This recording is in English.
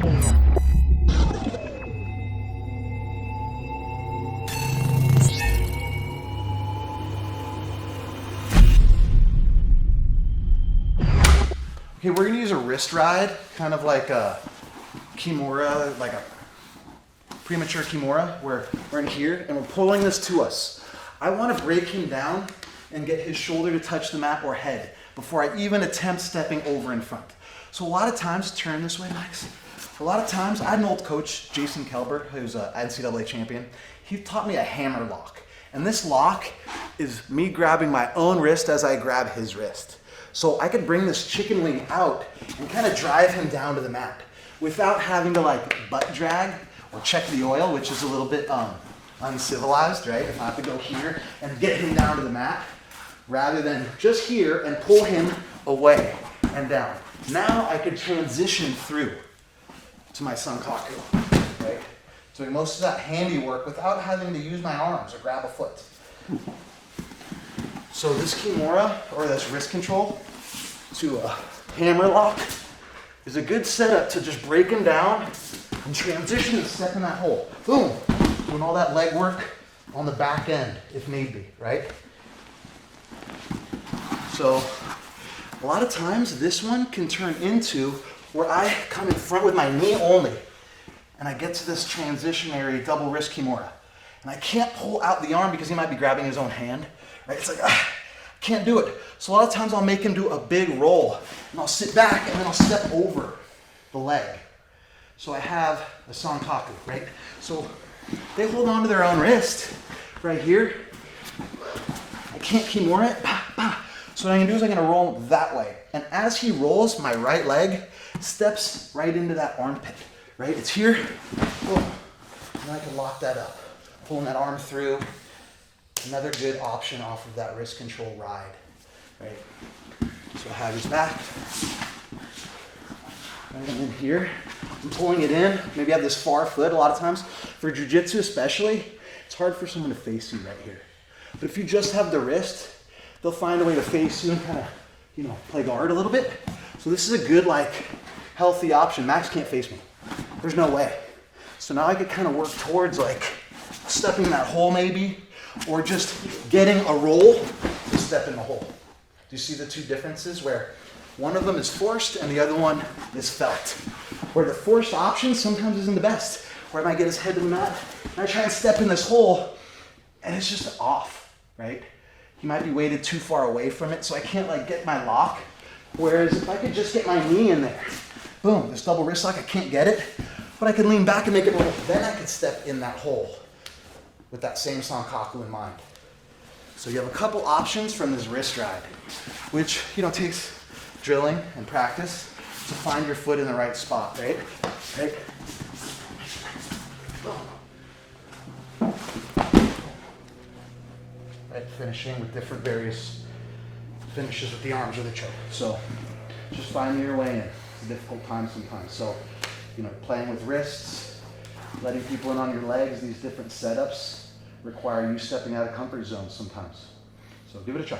Okay, we're gonna use a wrist ride, kind of like a Kimura, like a premature Kimura, where we're in here and we're pulling this to us. I want to break him down and get his shoulder to touch the mat or head before I even attempt stepping over in front. So a lot of times, turn this way, Max. A lot of times, I had an old coach, Jason Kelber, who's an NCAA champion. He taught me a hammer lock. And this lock is me grabbing my own wrist as I grab his wrist. So I could bring this chicken wing out and kind of drive him down to the mat without having to like butt drag or check the oil, which is a little bit uncivilized, right? If I have to go here and get him down to the mat, rather than just here and pull him away and down. Now I could transition through to my sankaku, right? Doing most of that handiwork without having to use my arms or grab a foot. So this Kimura, or this wrist control, to a hammer lock, is a good setup to just break him down and transition and step in that hole. Boom! Doing all that leg work on the back end, if need be, right? So, a lot of times this one can turn into where I come in front with my knee only, and I get to this transitionary double wrist Kimura. And I can't pull out the arm because he might be grabbing his own hand, right? It's like, can't do it. So a lot of times I'll make him do a big roll, and I'll sit back, and then I'll step over the leg. So I have a sankaku, right? So they hold on to their own wrist right here. I can't Kimura it. So what I'm gonna do is I'm gonna roll him that way. And as he rolls, my right leg steps right into that armpit, right? It's here, boom, and I can lock that up. Pulling that arm through. Another good option off of that wrist control ride, right? So I have his back. And then here, I'm pulling it in. Maybe I have this far foot a lot of times. For jiu-jitsu especially, it's hard for someone to face you right here. But if you just have the wrist, they'll find a way to face you and kind of, play guard a little bit. So this is a good, healthy option. Max can't face me. There's no way. So now I could kind of work towards, stepping in that hole maybe, or just getting a roll to step in the hole. Do you see the two differences where one of them is forced and the other one is felt? Where the forced option sometimes isn't the best. Where I might get his head to the mat and I try and step in this hole and it's just off, right? He might be weighted too far away from it, so I can't get my lock. Whereas if I could just get my knee in there, boom, this double wrist lock, I can't get it, but I can lean back and make it roll. Then I could step in that hole with that same sankaku in mind. So you have a couple options from this wrist ride, which takes drilling and practice to find your foot in the right spot, right? Right? Right, finishing with different various finishes with the arms or the choke. So just finding your way in. It's a difficult time sometimes. So, playing with wrists, letting people in on your legs, these different setups require you stepping out of comfort zones sometimes. So give it a try.